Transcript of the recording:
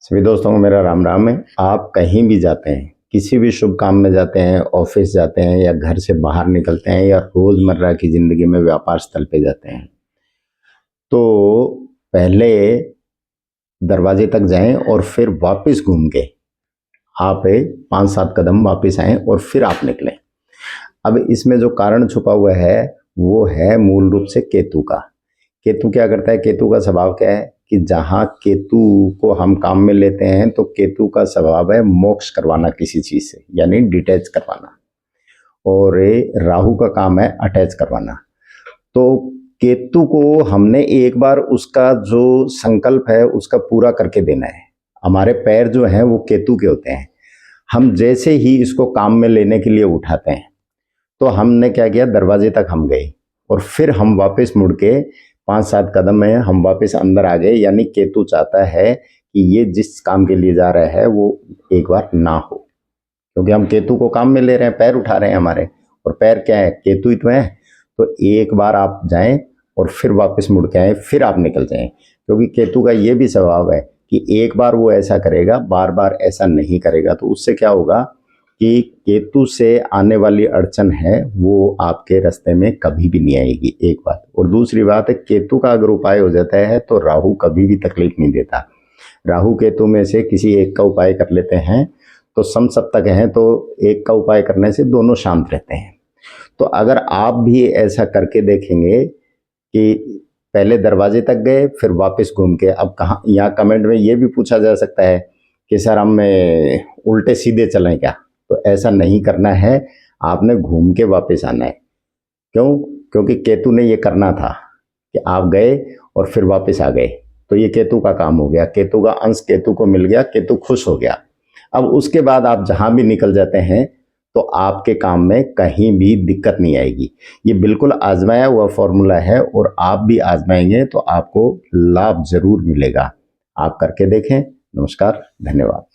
सभी दोस्तों को मेरा राम राम है। आप कहीं भी जाते हैं, किसी भी शुभ काम में जाते हैं, ऑफिस जाते हैं या घर से बाहर निकलते हैं या रोजमर्रा की जिंदगी में व्यापार स्थल पे जाते हैं, तो पहले दरवाजे तक जाएं और फिर वापस घूम के आप 5-7 कदम वापस आएं और फिर आप निकलें। अब इसमें जो कारण छुपा हुआ है वो है मूल रूप से केतु का। केतु क्या करता है? केतु का स्वभाव क्या है कि जहाँ केतु को हम काम में लेते हैं तो केतु का स्वभाव है मोक्ष करवाना किसी चीज से, यानी डिटैच करवाना, और राहु का काम है अटैच करवाना। तो केतु को हमने एक बार उसका जो संकल्प है उसका पूरा करके देना है। हमारे पैर जो हैं वो केतु के होते हैं। हम जैसे ही इसको काम में लेने के लिए उठाते हैं तो हमने क्या किया, दरवाजे तक हम गए और फिर हम वापस मुड़ के 5-7 कदम में हम वापस अंदर आ गए। यानी केतु चाहता है कि ये जिस काम के लिए जा रहा है वो एक बार ना हो, क्योंकि हम केतु को काम में ले रहे हैं, पैर उठा रहे हैं हमारे, और पैर क्या है? केतु ही तो है। तो एक बार आप जाएं और फिर वापस मुड़ के आए, फिर आप निकल जाएं, क्योंकि केतु का ये भी स्वभाव है कि एक बार वो ऐसा करेगा, बार बार ऐसा नहीं करेगा। तो उससे क्या होगा कि केतु से आने वाली अड़चन है वो आपके रास्ते में कभी भी नहीं आएगी, एक बात। और दूसरी बात है, केतु का अगर उपाय हो जाता है तो राहु कभी भी तकलीफ नहीं देता। राहु केतु में से किसी एक का उपाय कर लेते हैं तो समसप्तक हैं, तो एक का उपाय करने से दोनों शांत रहते हैं। तो अगर आप भी ऐसा करके देखेंगे कि पहले दरवाजे तक गए फिर वापस घूम के, अब कहाँ, यहाँ कमेंट में ये भी पूछा जा सकता है कि सर हम उल्टे सीधे चलें क्या? तो ऐसा नहीं करना है, आपने घूम के वापस आना है। क्यों? क्योंकि केतु ने ये करना था कि आप गए और फिर वापस आ गए, तो ये केतु का काम हो गया, केतु का अंश केतु को मिल गया, केतु खुश हो गया। अब उसके बाद आप जहां भी निकल जाते हैं तो आपके काम में कहीं भी दिक्कत नहीं आएगी। ये बिल्कुल आजमाया हुआ फॉर्मूला है और आप भी आजमाएंगे तो आपको लाभ जरूर मिलेगा। आप करके देखें। नमस्कार, धन्यवाद।